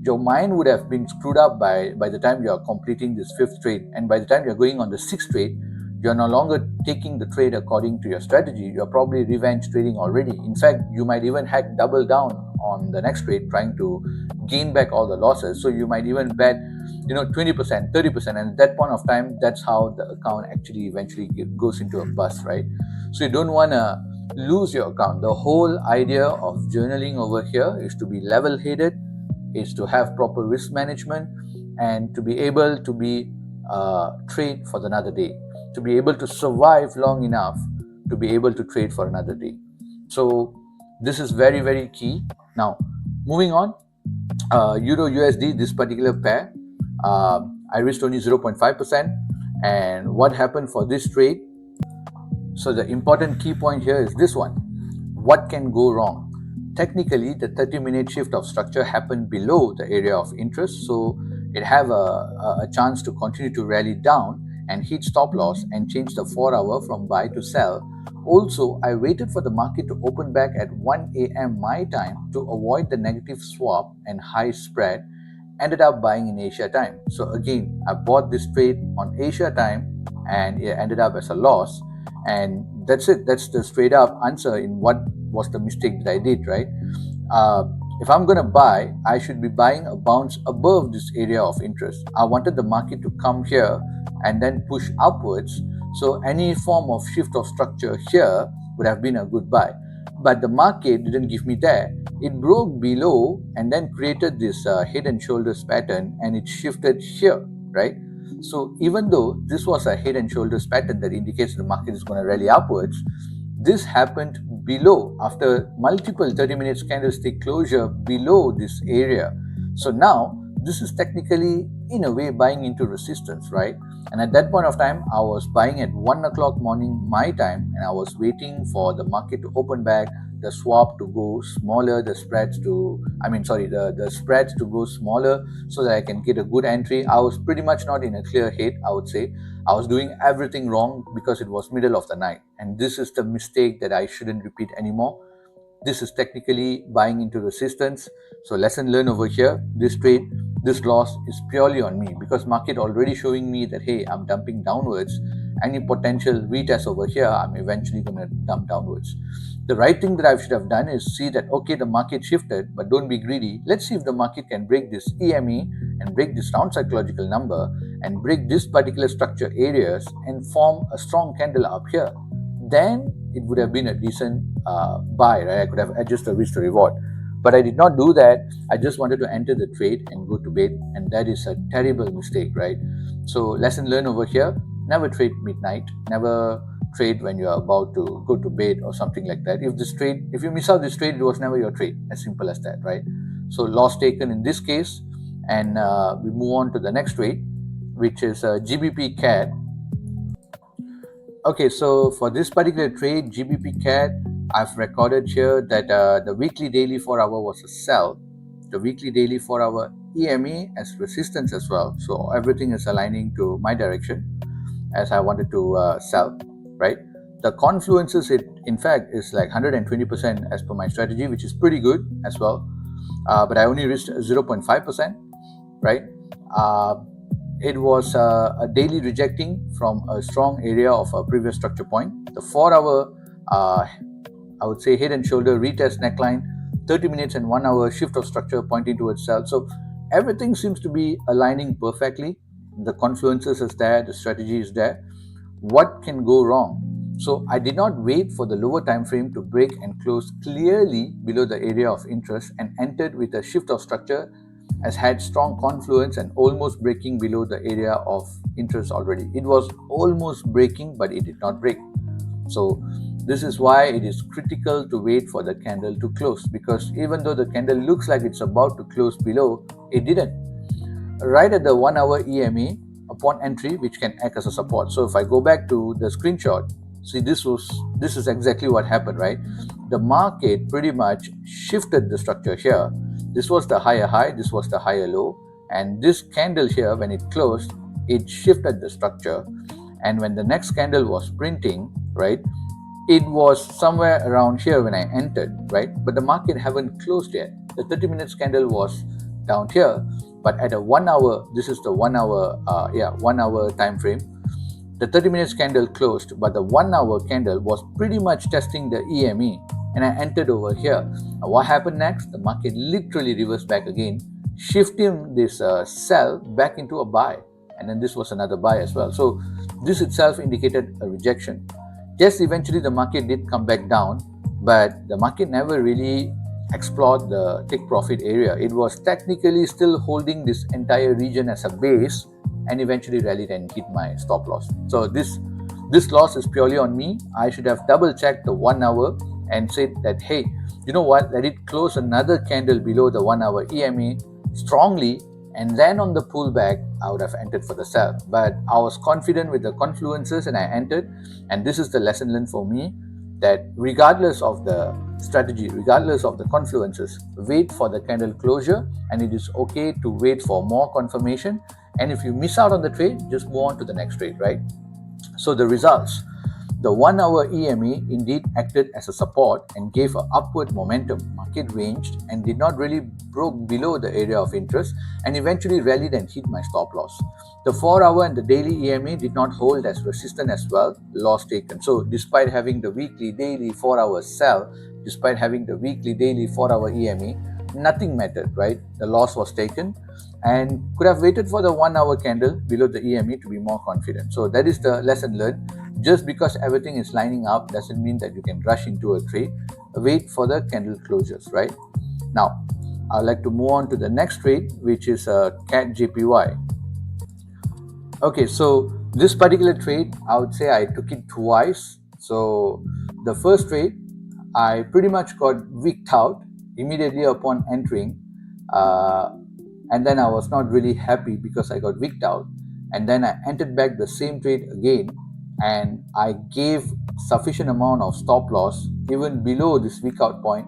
your mind would have been screwed up by the time you are completing this fifth trade, and by the time you're going on the sixth trade, you're no longer taking the trade according to your strategy. You're probably revenge trading already. In fact, you might even hack double down on the next trade, trying to gain back all the losses. So you might even bet 20%, 30%, and at that point of time, that's how the account actually eventually goes into a bust, right? So you don't want to lose your account. The whole idea of journaling over here is to be level-headed, is to have proper risk management, and to be able to be trade for another day, to be able to survive long enough to be able to trade for another day. So this is very, very key. Now, moving on, Euro USD, this particular pair, I risked only 0.5%. And what happened for this trade? So the important key point here is this one. What can go wrong? Technically, the 30-minute shift of structure happened below the area of interest, so it have a chance to continue to rally down and hit stop loss and change the 4-hour from buy to sell. Also, I waited for the market to open back at 1 a.m. my time to avoid the negative swap and high spread. Ended up buying in Asia time. So again, I bought this trade on Asia time and it ended up as a loss. And that's it. That's the straight up answer in what was the mistake that I did, right? Uh, if I'm going to buy, I should be buying a bounce above this area of interest. I wanted the market to come here and then push upwards. So any form of shift of structure here would have been a good buy. But the market didn't give me that. It broke below and then created this head and shoulders pattern, and it shifted here, right? So even though this was a head and shoulders pattern that indicates the market is going to rally upwards, this happened below after multiple 30 minutes candlestick closure below this area. So now this is technically in a way buying into resistance, right? And at that point of time, I was buying at 1 o'clock morning my time, and I was waiting for the market to open back, the swap to go smaller, the spreads to the spreads to go smaller, so that I can get a good entry. I was pretty much not in a clear hit, I would say. I was doing everything wrong because it was middle of the night, and this is the mistake that I shouldn't repeat anymore. This is technically buying into resistance. So lesson learned over here. This trade, this loss is purely on me, because market already showing me that, hey, I'm dumping downwards. Any potential retest over here, I'm eventually going to dump downwards. The right thing that I should have done is see that, okay, the market shifted, but don't be greedy. Let's see if the market can break this EME and break this round psychological number and break this particular structure areas and form a strong candle up here. Then it would have been a decent buy, right? I could have adjusted the risk to reward. But I did not do that. I just wanted to enter the trade and go to bed, and that is a terrible mistake, right? So lesson learned over here: never trade midnight, never trade when you're about to go to bed or something like that. If you miss out this trade, it was never your trade. As simple as that, right? So loss taken in this case, and we move on to the next trade, which is GBP CAD. Okay, so for this particular trade, GBP CAD, I've recorded here that the weekly daily 4-hour was a sell, the weekly daily 4-hour EMA as resistance as well. So everything is aligning to my direction as I wanted to sell, right? The confluences, it in fact is like 120% as per my strategy, which is pretty good as well. But I only reached 0.5%, right? It was a daily rejecting from a strong area of a previous structure point. The 4-hour, I would say, head and shoulder retest neckline, 30 minutes and 1 hour shift of structure pointing towards sell. So everything seems to be aligning perfectly. The confluences is there, the strategy is there. What can go wrong? So I did not wait for the lower time frame to break and close clearly below the area of interest, and entered with a shift of structure has had strong confluence and almost breaking below the area of interest already. It was almost breaking, but it did not break. So this is why it is critical to wait for the candle to close, because even though the candle looks like it's about to close below, it didn't. Right at the 1 hour EMA upon entry, which can act as a support. So if I go back to the screenshot, see, this is exactly what happened, right? The market pretty much shifted the structure here. This was the higher high, this was the higher low, and this candle here, when it closed, it shifted the structure, And when the next candle was printing, right, it was somewhere around here when I entered, right? But the market haven't closed yet. The 30 minutes candle was down here, but at a 1 hour, this is the 1 hour, 1 hour time frame. The 30 minutes candle closed, but the 1 hour candle was pretty much testing the EME, and I entered over here. What happened next? The market literally reversed back again, shifting this sell back into a buy, and then this was another buy as well. So this itself indicated a rejection. Yes, eventually the market did come back down, but the market never really explored the take profit area. It was technically still holding this entire region as a base, and eventually rallied and hit my stop loss. So this loss is purely on me. I should have double checked the 1 hour and said that, hey, you know what, let it close another candle below the 1 hour EMA strongly, and then on the pullback I would have entered for the sell. But I was confident with the confluences and I entered. And this is the lesson learned for me, that regardless of the strategy, regardless of the confluences, wait for the candle closure, and it is okay to wait for more confirmation. And if you miss out on the trade, just move on to the next trade, right? So the results: the 1 hour EME indeed acted as a support and gave an upward momentum. Market ranged and did not really broke below the area of interest, and eventually rallied and hit my stop loss. The 4 hour and the daily EMA did not hold as resistant as well, loss taken. So despite having the weekly, daily, 4 hour sell, despite having the weekly, daily, 4 hour EMA, nothing mattered, right? The loss was taken, and could have waited for the 1 hour candle below the EME to be more confident. So that is the lesson learned. Just because everything is lining up doesn't mean that you can rush into a trade. Wait for the candle closures, right? Now, I'd like to move on to the next trade, which is CAT JPY. Okay, so this particular trade, I would say I took it twice. So the first trade, I pretty much got wicked out immediately upon entering. And then I was not really happy because I got wicked out. And then I entered back the same trade again, and I gave sufficient amount of stop loss even below this wick out point,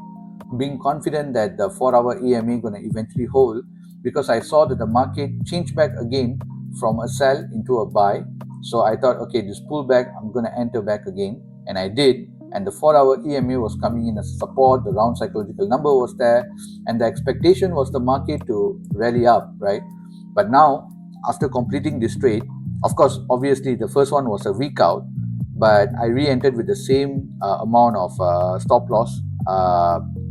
being confident that the 4 hour EMA going to eventually hold, because I saw that the market changed back again from a sell into a buy. So I thought, okay, this pullback, I'm going to enter back again, and I did. And the 4 hour EMA was coming in as support, the round psychological number was there, and the expectation was the market to rally up, right? But now, after completing this trade, of course, obviously the first one was a week out, but I re-entered with the same amount of stop loss,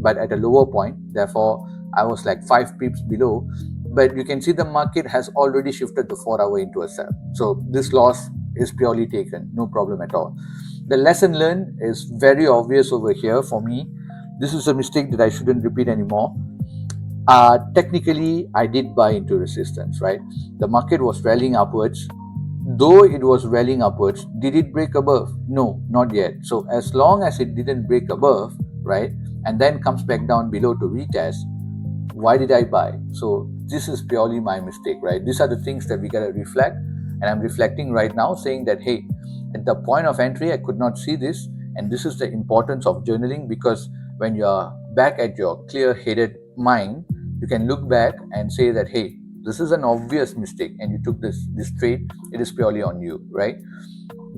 but at a lower point. Therefore, I was like 5 pips below. But you can see the market has already shifted the 4 hour into a sell. So this loss is purely taken, no problem at all. The lesson learned is very obvious over here for me. This is a mistake that I shouldn't repeat anymore. Technically, I did buy into resistance, right? The market was rallying upwards. Though it was rallying upwards, did it break above? No, not yet. So as long as it didn't break above, right, and then comes back down below to retest, why did I buy? So this is purely my mistake, right? These are the things that we gotta reflect, and I'm reflecting right now, saying that, hey, at the point of entry, I could not see this, and this is the importance of journaling, because when you're back at your clear-headed mind, you can look back and say that, hey, this is an obvious mistake, and you took this trade. It is purely on you, right?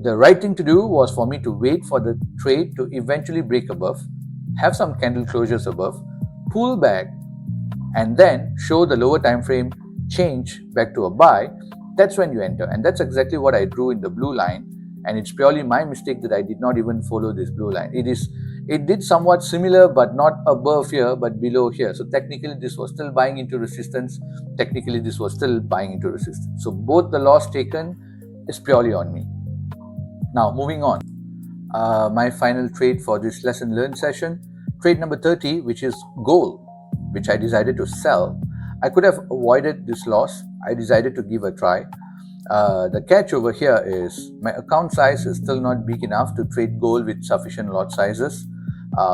The right thing to do was for me to wait for the trade to eventually break above, have some candle closures above, pull back, and then show the lower time frame change back to a buy. That's when you enter, and that's exactly what I drew in the blue line. And it's purely my mistake that I did not even follow this blue line. It did somewhat similar, but not above here, but below here. So technically this was still buying into resistance. Technically this was still buying into resistance. So both the loss taken is purely on me. Now moving on, my final trade for this lesson learned session, trade number 30, which is gold, which I decided to sell. I could have avoided this loss. I decided to give a try. The catch over here is my account size is still not big enough to trade gold with sufficient lot sizes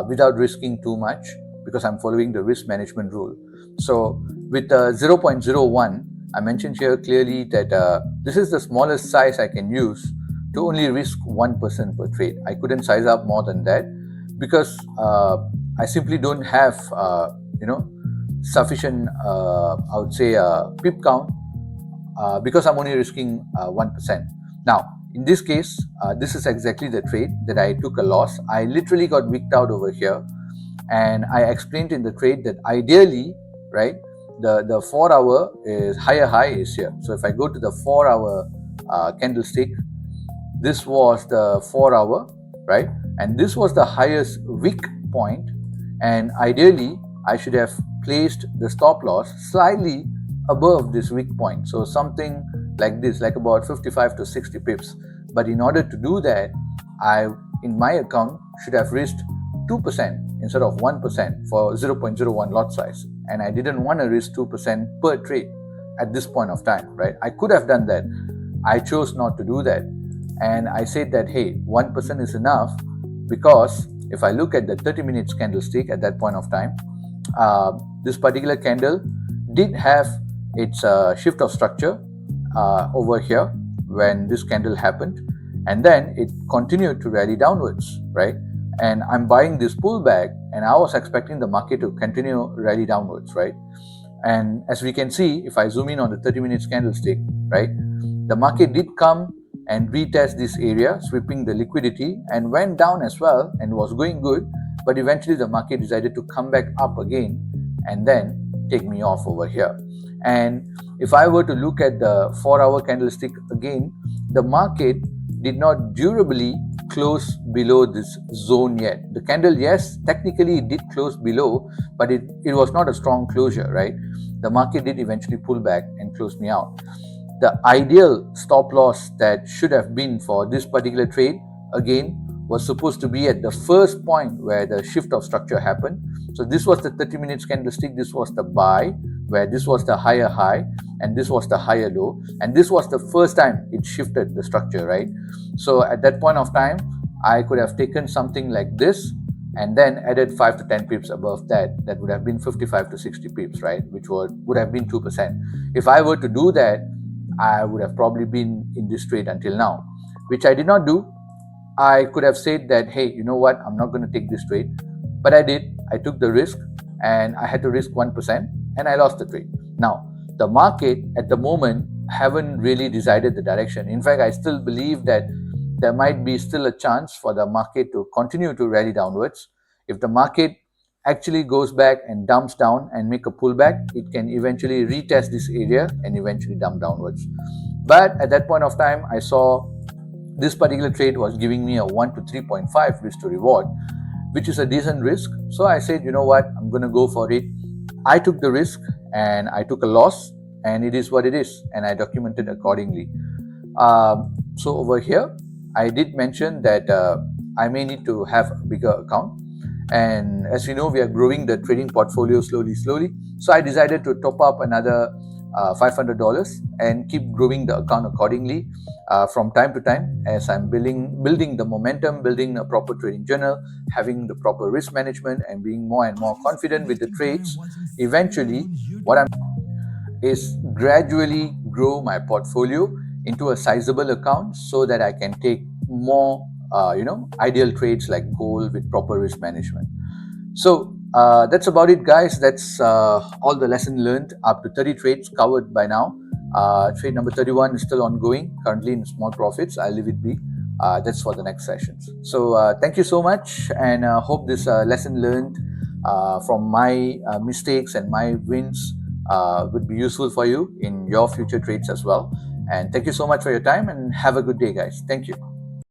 without risking too much, because I'm following the risk management rule. So with 0.01, I mentioned here clearly that this is the smallest size I can use to only risk 1% per trade. I couldn't size up more than that, because I simply don't have sufficient I would say pip count, because I'm only risking 1%. Now, in this case, this is exactly the trade that I took a loss. I literally got wicked out over here, and I explained in the trade that ideally, right, the 4 hour is higher high is here. So if I go to the 4 hour candlestick, this was the 4 hour, right, and this was the highest wick point, and ideally I should have placed the stop loss slightly above this wick point, so something like this, like about 55 to 60 pips. But in order to do that, I, in my account, should have risked 2% instead of 1% for 0.01 lot size, and I didn't want to risk 2% per trade at this point of time, right? I could have done that. I chose not to do that, and I said that, hey, 1% is enough, because if I look at the 30 minutes candlestick at that point of time, this particular candle did have its shift of structure over here when this candle happened, and then it continued to rally downwards, right? And I'm buying this pullback, and I was expecting the market to continue rally downwards, right? And as we can see, if I zoom in on the 30 minutes candlestick, right, the market did come and retest this area, sweeping the liquidity, and went down as well and was going good. But eventually the market decided to come back up again and then take me off over here. And if I were to look at the 4 hour candlestick again, the market did not durably close below this zone yet. The candle, yes, technically it did close below, but it was not a strong closure, right? The market did eventually pull back and close me out. The ideal stop loss that should have been for this particular trade, again, was supposed to be at the first point where the shift of structure happened. So this was the 30 minutes candlestick, this was the buy, where this was the higher high and this was the higher low, and this was the first time it shifted the structure, right? So at that point of time, I could have taken something like this and then added 5 to 10 pips above that. That would have been 55 to 60 pips, right? Which would have been 2%. If I were to do that, I would have probably been in this trade until now, which I did not do. I could have said that, hey, you know what, I'm not going to take this trade, but I did. I took the risk, and I had to risk 1%, and I lost the trade. Now, the market at the moment haven't really decided the direction. In fact, I still believe that there might be still a chance for the market to continue to rally downwards. If the market actually goes back and dumps down and make a pullback, it can eventually retest this area and eventually dump downwards. But at that point of time, I saw this particular trade was giving me a 1 to 3.5 risk to reward, which is a decent risk. So I said, you know what, I'm going to go for it. I took the risk and I took a loss, and it is what it is, and I documented accordingly. So over here, I did mention that I may need to have a bigger account. And as you know, we are growing the trading portfolio slowly. So I decided to top up another $500 and keep growing the account accordingly from time to time, as I'm building the momentum, building a proper trading journal, having the proper risk management, and being more and more confident with the trades. Eventually, what I'm is gradually grow my portfolio into a sizable account so that I can take more ideal trades like gold with proper risk management. So that's about it, guys. That's all the lesson learned. Up to 30 trades covered by now. Trade number 31 is still ongoing, currently in small profits. I'll leave it be. That's for the next sessions. So thank you so much, and hope this lesson learned from my mistakes and my wins would be useful for you in your future trades as well. And thank you so much for your time, and have a good day, guys. Thank you.